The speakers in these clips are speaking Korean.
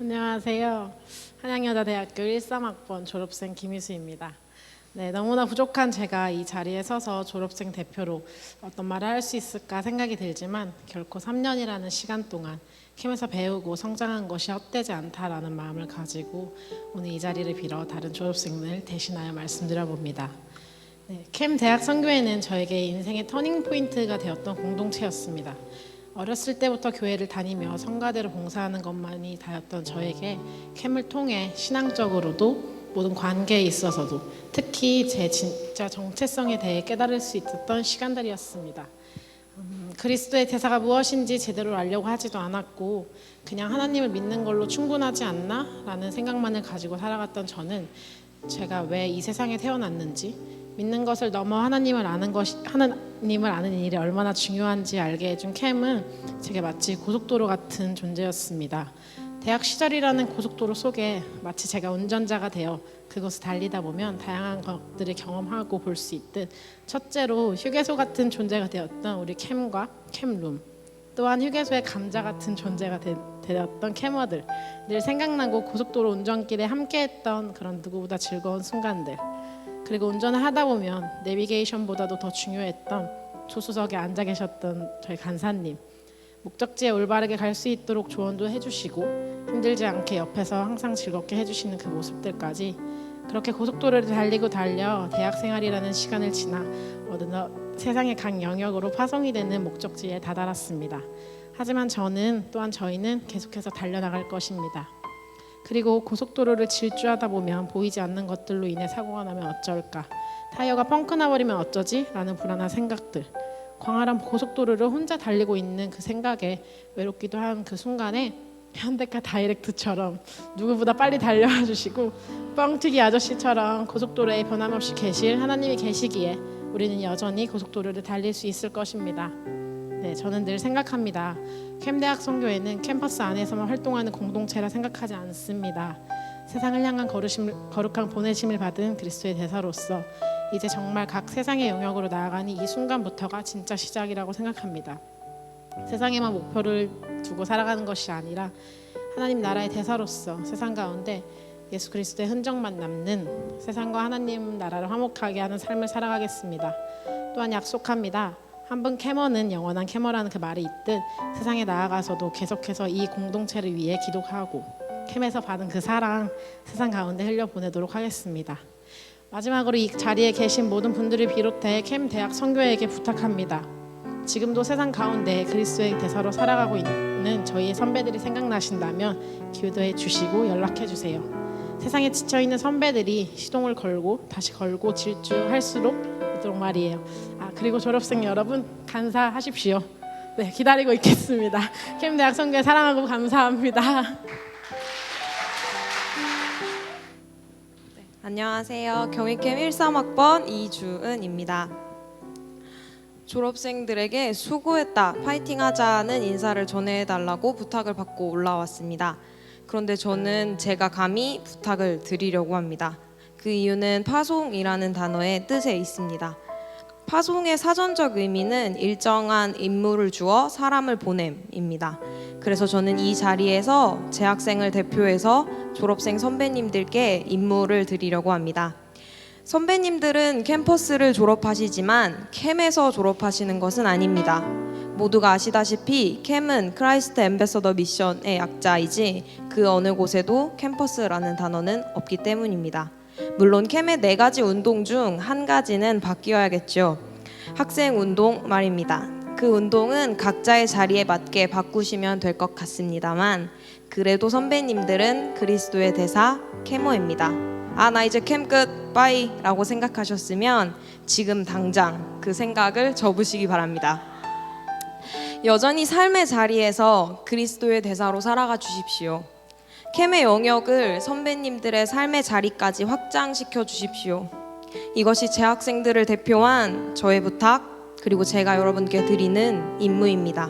안녕하세요. 한양여자대학교 13학번 졸업생 김희수입니다. 네, 너무나 부족한 제가 이 자리에 서서 졸업생 대표로 어떤 말을 할 수 있을까 생각이 들지만 결코 3년이라는 시간 동안 캠에서 배우고 성장한 것이 헛되지 않다라는 마음을 가지고 오늘 이 자리를 빌어 다른 졸업생을 대신하여 말씀드려봅니다. 네, 캠 대학 선교회는 저에게 인생의 터닝 포인트가 되었던 공동체였습니다. 어렸을 때부터 교회를 다니며 성가대로 봉사하는 것만이 다였던 저에게 캠을 통해 신앙적으로도 모든 관계에 있어서도 특히 제 진짜 정체성에 대해 깨달을 수 있었던 시간들이었습니다. 그리스도의 대사가 무엇인지 제대로 알려고 하지도 않았고 그냥 하나님을 믿는 걸로 충분하지 않나? 라는 생각만을 가지고 살아갔던 저는 제가 왜 이 세상에 태어났는지 믿는 것을 넘어 하나님을 아는 일이 얼마나 중요한지 알게 해준 캠은 제게 마치 고속도로 같은 존재였습니다. 대학 시절이라는 고속도로 속에 마치 제가 운전자가 되어 그곳을 달리다 보면 다양한 것들을 경험하고 볼 수 있듯 첫째로 휴게소 같은 존재가 되었던 우리 캠과 캠룸, 또한 휴게소의 감자 같은 존재가 되었던 캠어들, 늘 생각나고 고속도로 운전길에 함께했던 그런 누구보다 즐거운 순간들, 그리고 운전을 하다 보면 내비게이션보다도 더 중요했던 조수석에 앉아 계셨던 저희 간사님, 목적지에 올바르게 갈 수 있도록 조언도 해주시고 힘들지 않게 옆에서 항상 즐겁게 해주시는 그 모습들까지 그렇게 고속도로를 달리고 달려 대학생활이라는 시간을 지나 어느덧 세상의 각 영역으로 파송이 되는 목적지에 다다랐습니다. 하지만 저희는 계속해서 달려나갈 것입니다. 그리고 고속도로를 질주하다 보면 보이지 않는 것들로 인해 사고가 나면 어쩔까, 타이어가 펑크 나버리면 어쩌지? 라는 불안한 생각들, 광활한 고속도로를 혼자 달리고 있는 그 생각에 외롭기도 한 그 순간에 현대카 다이렉트처럼 누구보다 빨리 달려와 주시고 뻥튀기 아저씨처럼 고속도로에 변함없이 계실 하나님이 계시기에 우리는 여전히 고속도로를 달릴 수 있을 것입니다. 네, 저는 늘 생각합니다. 캠대학 선교회는 캠퍼스 안에서만 활동하는 공동체라 생각하지 않습니다. 세상을 향한 거룩한 보내심을 받은 그리스도의 대사로서 이제 정말 각 세상의 영역으로 나아가는 이 순간부터가 진짜 시작이라고 생각합니다. 세상에만 목표를 두고 살아가는 것이 아니라 하나님 나라의 대사로서 세상 가운데 예수 그리스도의 흔적만 남는 세상과 하나님 나라를 화목하게 하는 삶을 살아가겠습니다. 또한 약속합니다. 한 분 캐머는 영원한 캐머라는 그 말이 있듯 세상에 나아가서도 계속해서 이 공동체를 위해 기도하고 캠에서 받은 그 사랑 세상 가운데 흘려보내도록 하겠습니다. 마지막으로 이 자리에 계신 모든 분들을 비롯해 캠 대학 선교회에게 부탁합니다. 지금도 세상 가운데 그리스도의 대사로 살아가고 있는 저희의 선배들이 생각나신다면 기도해 주시고 연락해 주세요. 세상에 지쳐있는 선배들이 시동을 걸고 다시 걸고 질주할수록 있도록 말이에요. 그리고 졸업생 여러분 감사하십시오. 네, 기다리고 있겠습니다. 캠 대학 선교회 사랑하고 감사합니다. 안녕하세요. 경희캠 13학번 이주은입니다. 졸업생들에게 수고했다, 파이팅하자는 인사를 전해달라고 부탁을 받고 올라왔습니다. 그런데 저는 제가 감히 부탁을 드리려고 합니다. 그 이유는 파송이라는 단어의 뜻에 있습니다. 파송의 사전적 의미는 일정한 임무를 주어 사람을 보냄입니다. 그래서 저는 이 자리에서 재학생을 대표해서 졸업생 선배님들께 임무를 드리려고 합니다. 선배님들은 캠퍼스를 졸업하시지만 캠에서 졸업하시는 것은 아닙니다. 모두가 아시다시피 캠은 크라이스트 앰베서더 미션의 약자이지 그 어느 곳에도 캠퍼스라는 단어는 없기 때문입니다. 물론 캠의 4가지 운동 중 한 가지는 바뀌어야겠죠. 학생 운동 말입니다. 그 운동은 각자의 자리에 맞게 바꾸시면 될 것 같습니다만 그래도 선배님들은 그리스도의 대사 캐머입니다. 나 이제 캠 끝 빠이 라고 생각하셨으면 지금 당장 그 생각을 접으시기 바랍니다. 여전히 삶의 자리에서 그리스도의 대사로 살아가 주십시오. 캠의 영역을 선배님들의 삶의 자리까지 확장시켜 주십시오. 이것이 재학생들을 대표한 저의 부탁, 그리고 제가 여러분께 드리는 임무입니다.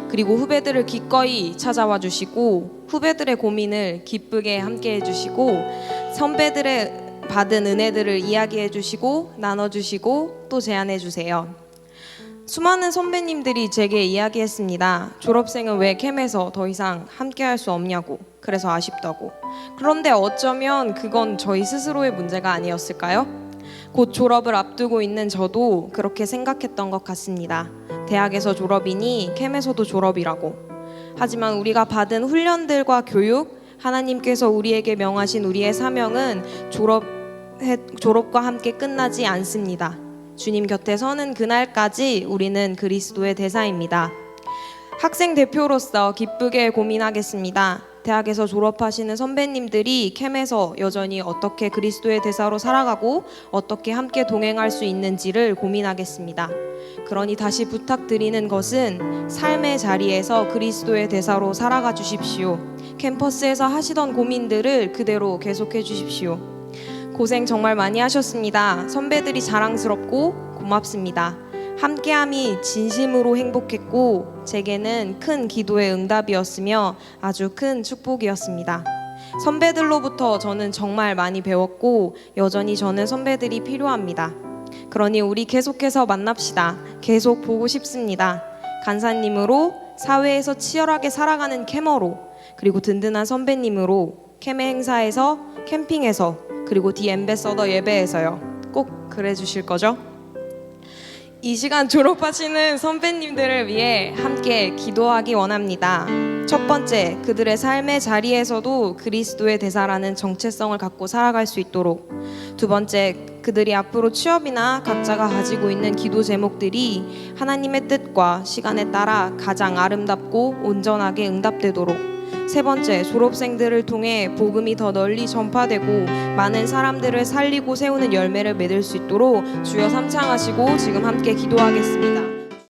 그리고 후배들을 기꺼이 찾아와 주시고 후배들의 고민을 기쁘게 함께 해주시고 선배들의 받은 은혜들을 이야기해 주시고 나눠주시고 또 제안해 주세요. 수많은 선배님들이 제게 이야기했습니다. 졸업생은 왜 캠에서 더 이상 함께할 수 없냐고. 그래서 아쉽다고. 그런데 어쩌면 그건 저희 스스로의 문제가 아니었을까요? 곧 졸업을 앞두고 있는 저도 그렇게 생각했던 것 같습니다. 대학에서 졸업이니 캠에서도 졸업이라고. 하지만 우리가 받은 훈련들과 교육, 하나님께서 우리에게 명하신 우리의 사명은 졸업과 함께 끝나지 않습니다. 주님 곁에 서는 그날까지 우리는 그리스도의 대사입니다. 학생 대표로서 기쁘게 고민하겠습니다. 대학에서 졸업하시는 선배님들이 캠에서 여전히 어떻게 그리스도의 대사로 살아가고 어떻게 함께 동행할 수 있는지를 고민하겠습니다. 그러니 다시 부탁드리는 것은 삶의 자리에서 그리스도의 대사로 살아가 주십시오. 캠퍼스에서 하시던 고민들을 그대로 계속해 주십시오. 고생 정말 많이 하셨습니다. 선배들이 자랑스럽고 고맙습니다. 함께함이 진심으로 행복했고 제게는 큰 기도의 응답이었으며 아주 큰 축복이었습니다. 선배들로부터 저는 정말 많이 배웠고 여전히 저는 선배들이 필요합니다. 그러니 우리 계속해서 만납시다. 계속 보고 싶습니다. 간사님으로, 사회에서 치열하게 살아가는 캠어로, 그리고 든든한 선배님으로 캠의 행사에서, 캠핑에서, 그리고 디 앰베서더 예배에서요. 꼭 그래 주실 거죠? 이 시간 졸업하시는 선배님들을 위해 함께 기도하기 원합니다. 첫 번째, 그들의 삶의 자리에서도 그리스도의 대사라는 정체성을 갖고 살아갈 수 있도록. 두 번째, 그들이 앞으로 취업이나 각자가 가지고 있는 기도 제목들이 하나님의 뜻과 시간에 따라 가장 아름답고 온전하게 응답되도록. 세 번째, 졸업생들을 통해 복음이 더 널리 전파되고 많은 사람들을 살리고 세우는 열매를 맺을 수 있도록 주여 삼창하시고 지금 함께 기도하겠습니다.